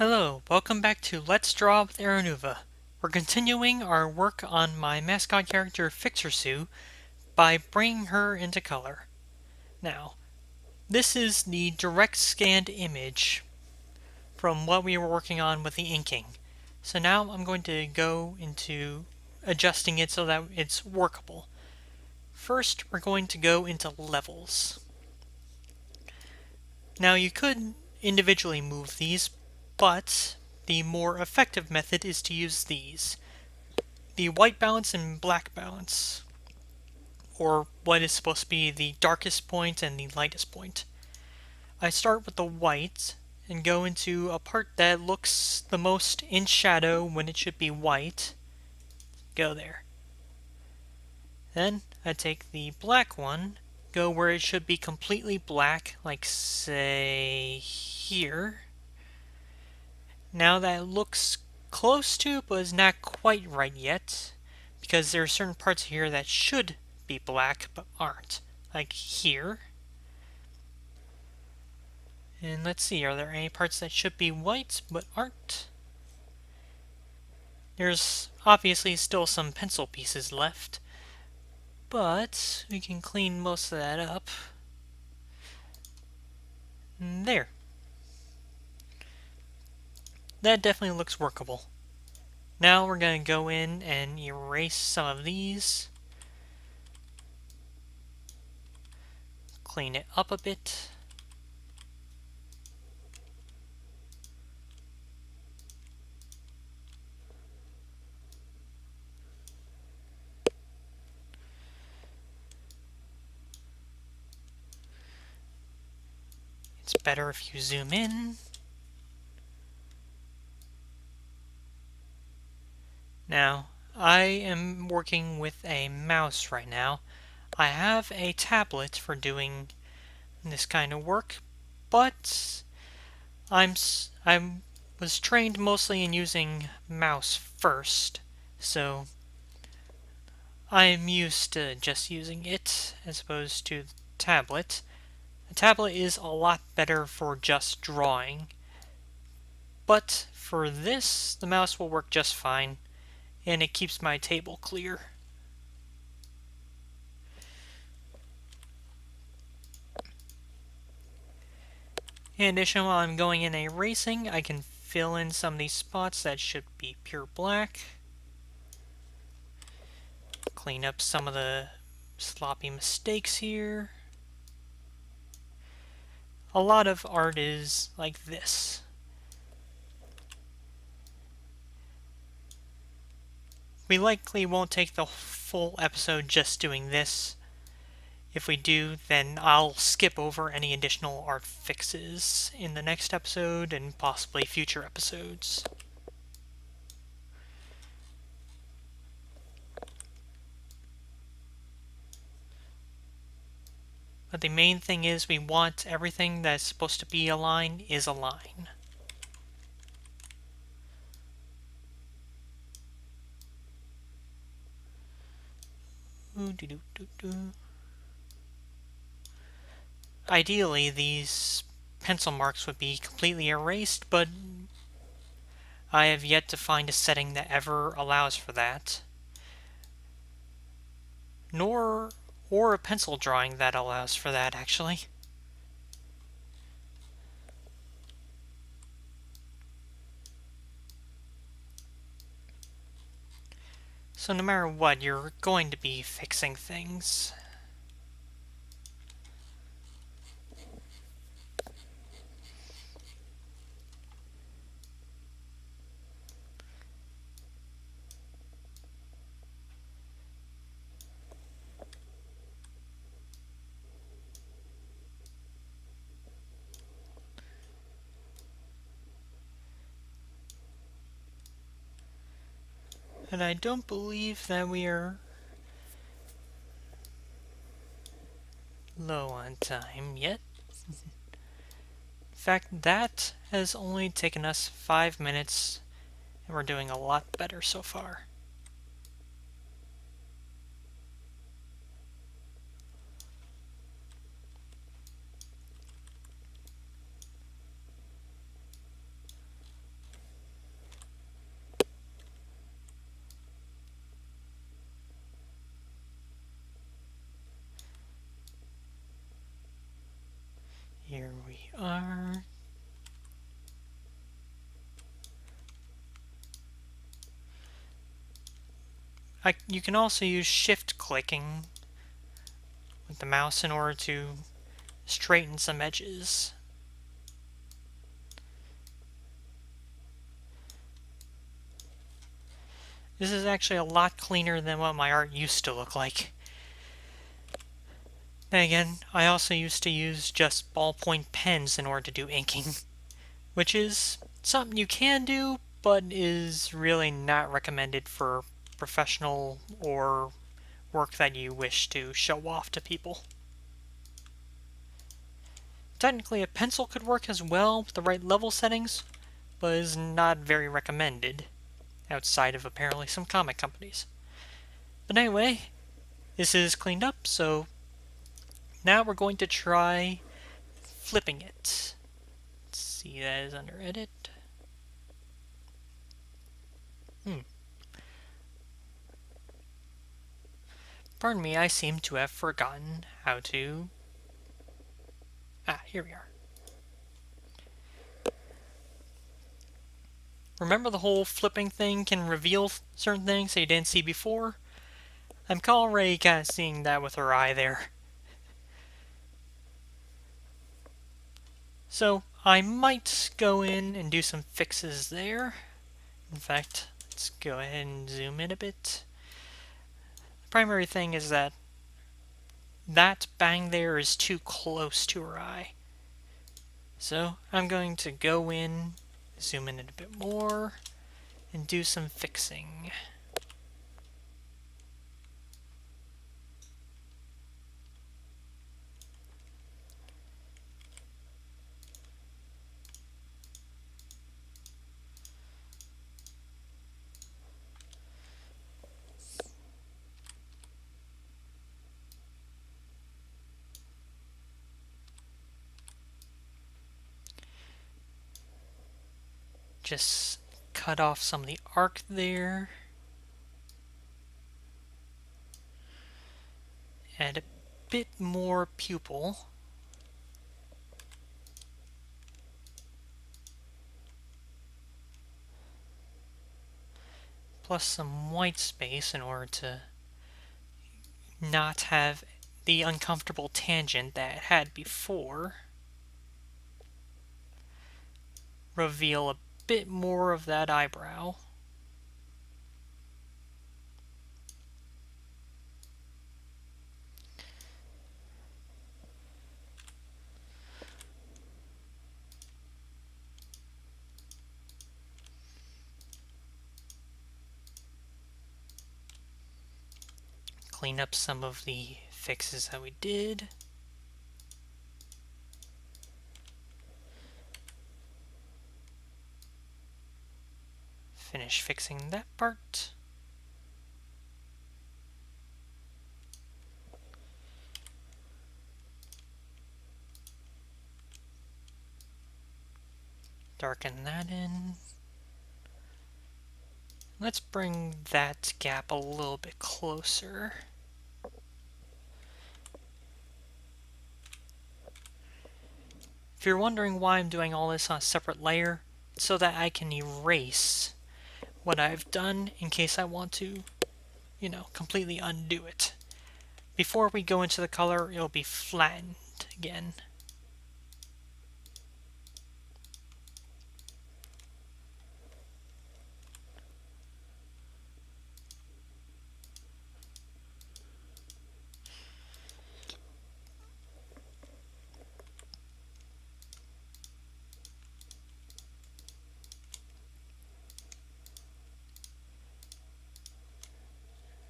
Hello, welcome back to Let's Draw with Airanuva. We're continuing our work on my mascot character Fixer Sue by bringing her into color. Now, this is the direct scanned image from what we were working on with the inking. So now I'm going to go into adjusting it so that it's workable. First, we're going to go into levels. Now you could individually move these, but the more effective method is to use these. The white balance and black balance, or what is supposed to be the darkest point and the lightest point. I start with the white and go into a part that looks the most in shadow when it should be white. Go there. Then I take the black one, go where it should be completely black, like say here. Now that looks close to, but is not quite right yet, because there are certain parts here that should be black but aren't, like here. And let's see, are there any parts that should be white but aren't? There's obviously still some pencil pieces left, but we can clean most of that up. There. That definitely looks workable. Now we're going to go in and erase some of these. Clean it up a bit. It's better if you zoom in. Now, I am working with a mouse right now. I have a tablet for doing this kind of work, but I was trained mostly in using mouse first, so I'm used to just using it as opposed to the tablet. The tablet is a lot better for just drawing, but for this, the mouse will work just fine, and it keeps my table clear. In addition, while I'm going in erasing, I can fill in some of these spots that should be pure black. Clean up some of the sloppy mistakes here. A lot of art is like this. We likely won't take the full episode just doing this. If we do, then I'll skip over any additional art fixes in the next episode and possibly future episodes. But the main thing is we want everything that's supposed to be a line is a line. Ideally, these pencil marks would be completely erased, but I have yet to find a setting that ever allows for that. Or a pencil drawing that allows for that, actually. So no matter what, you're going to be fixing things. And I don't believe that we are low on time yet. In fact, that has only taken us 5 minutes, and we're doing a lot better so far. You can also use shift clicking with the mouse in order to straighten some edges. This is actually a lot cleaner than what my art used to look like. Then again, I also used to use just ballpoint pens in order to do inking, which is something you can do, but is really not recommended for professional or work that you wish to show off to people. Technically, a pencil could work as well with the right level settings, but is not very recommended, outside of apparently some comic companies. But anyway, this is cleaned up, so now we're going to try flipping it. Let's see, that is under edit. Pardon me, I seem to have forgotten how to... here we are. Remember the whole flipping thing can reveal certain things that you didn't see before? I'm already kind of seeing that with her eye there. So I might go in and do some fixes there. In fact, let's go ahead and zoom in a bit. The primary thing is that bang there is too close to her eye. So I'm going to go in, zoom in a bit more, and do some fixing. Just cut off some of the arc there. Add a bit more pupil. Plus some white space in order to not have the uncomfortable tangent that it had before. Reveal a bit more of that eyebrow. Clean up some of the fixes that we did. Finish fixing that part. Darken that in. Let's bring that gap a little bit closer. If you're wondering why I'm doing all this on a separate layer, it's so that I can erase what I've done in case I want to, completely undo it. Before we go into the color, it'll be flattened again.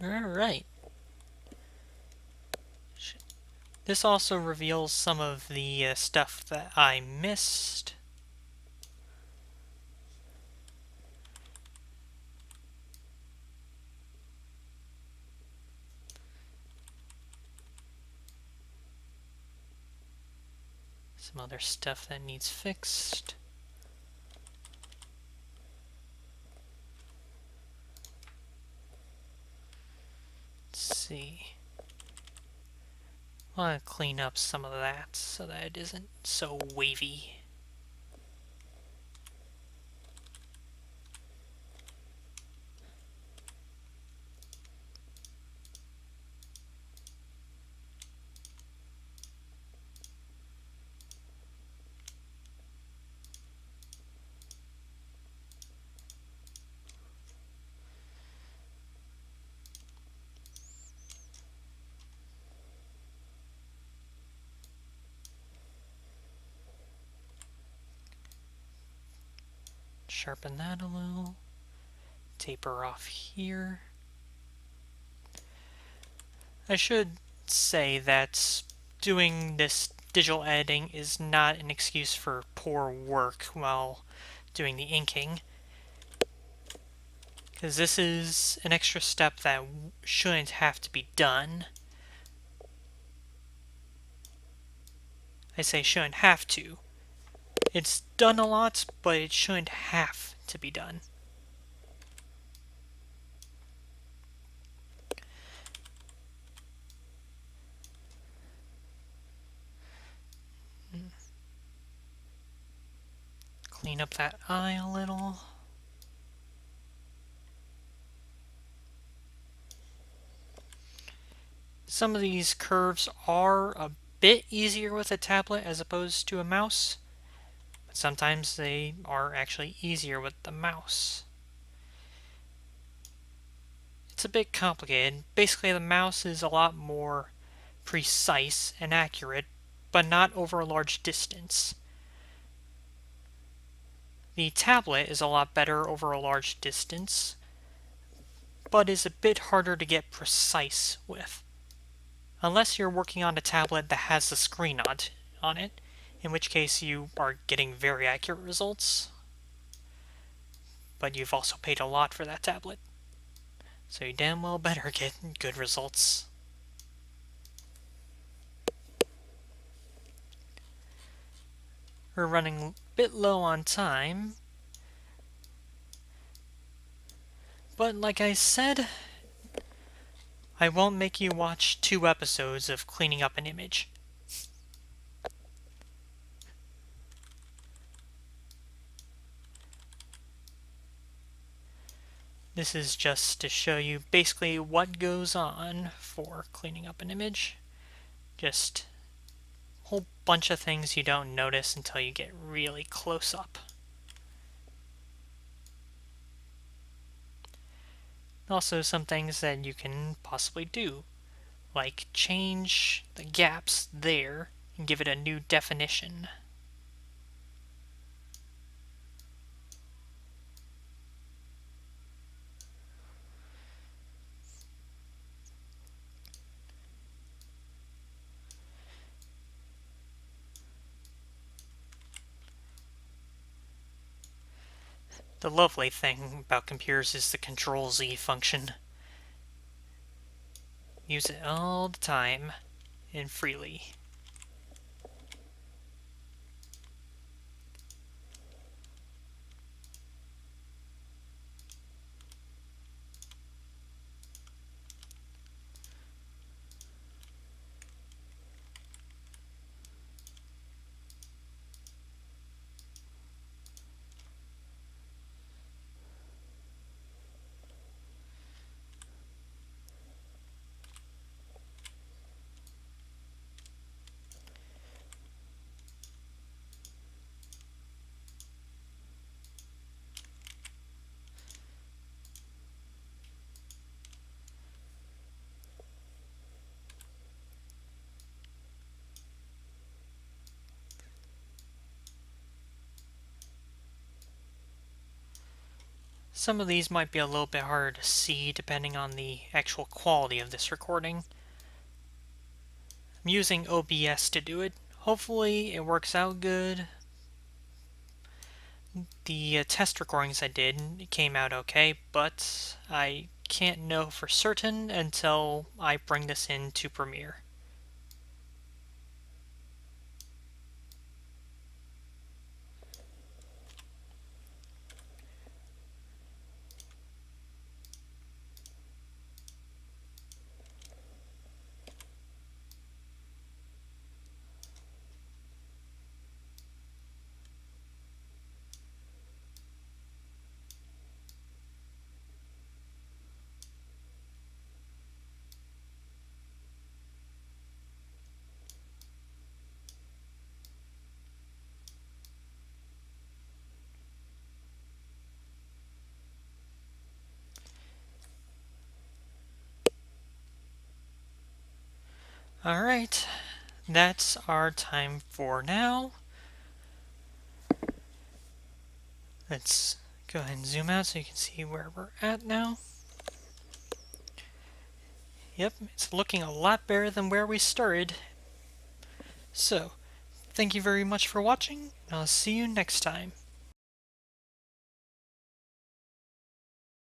Alright. This also reveals some of the stuff that I missed. Some other stuff that needs fixed. Let's see. I want to clean up some of that so that it isn't so wavy. Sharpen that a little. Taper off here. I should say that doing this digital editing is not an excuse for poor work while doing the inking, because this is an extra step that shouldn't have to be done. I say shouldn't have to. It's done a lot, but it shouldn't have to be done. Clean up that eye a little. Some of these curves are a bit easier with a tablet as opposed to a mouse, but sometimes they are actually easier with the mouse. It's a bit complicated. Basically, the mouse is a lot more precise and accurate, but not over a large distance. The tablet is a lot better over a large distance, but is a bit harder to get precise with. Unless you're working on a tablet that has the screen on it, in which case you are getting very accurate results, but you've also paid a lot for that tablet. So you damn well better get good results. We're running a bit low on time, but like I said, I won't make you watch 2 episodes of cleaning up an image. This is just to show you basically what goes on for cleaning up an image. Just a whole bunch of things you don't notice until you get really close up. Also some things that you can possibly do, like change the gaps there and give it a new definition. The lovely thing about computers is the Control-Z function. Use it all the time and freely. Some of these might be a little bit harder to see depending on the actual quality of this recording. I'm using OBS to do it. Hopefully it works out good. The test recordings I did came out okay, but I can't know for certain until I bring this into Premiere. Alright, that's our time for now. Let's Go ahead and zoom out so you can see where we're at now. Yep, it's looking a lot better than where we started. So, thank you very much for watching, and I'll see you next time.